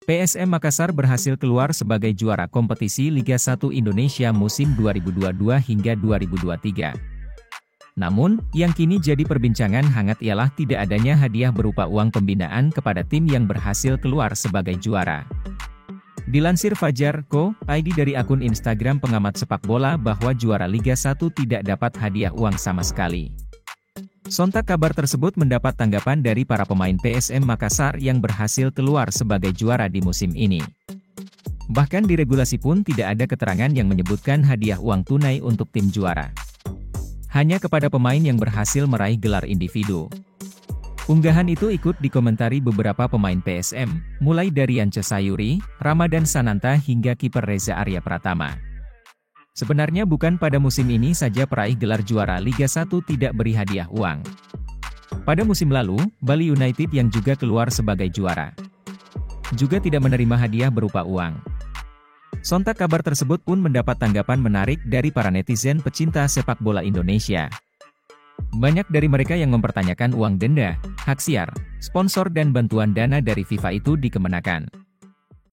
PSM Makassar berhasil keluar sebagai juara kompetisi Liga 1 Indonesia musim 2022 hingga 2023. Namun, yang kini jadi perbincangan hangat ialah tidak adanya hadiah berupa uang pembinaan kepada tim yang berhasil keluar sebagai juara. Dilansir Fajar.co.id dari akun Instagram pengamat sepak bola bahwa juara Liga 1 tidak dapat hadiah uang sama sekali. Sontak kabar tersebut mendapat tanggapan dari para pemain PSM Makassar yang berhasil keluar sebagai juara di musim ini. Bahkan di regulasi pun tidak ada keterangan yang menyebutkan hadiah uang tunai untuk tim juara. Hanya kepada pemain yang berhasil meraih gelar individu. Unggahan itu ikut dikomentari beberapa pemain PSM, mulai dari Yance Sayuri, Ramadan Sananta hingga kiper Reza Arya Pratama. Sebenarnya bukan pada musim ini saja peraih gelar juara Liga 1 tidak beri hadiah uang. Pada musim lalu, Bali United yang juga keluar sebagai juara juga tidak menerima hadiah berupa uang. Sontak kabar tersebut pun mendapat tanggapan menarik dari para netizen pecinta sepak bola Indonesia. Banyak dari mereka yang mempertanyakan uang denda, hak siar, sponsor dan bantuan dana dari FIFA itu dikemenakan.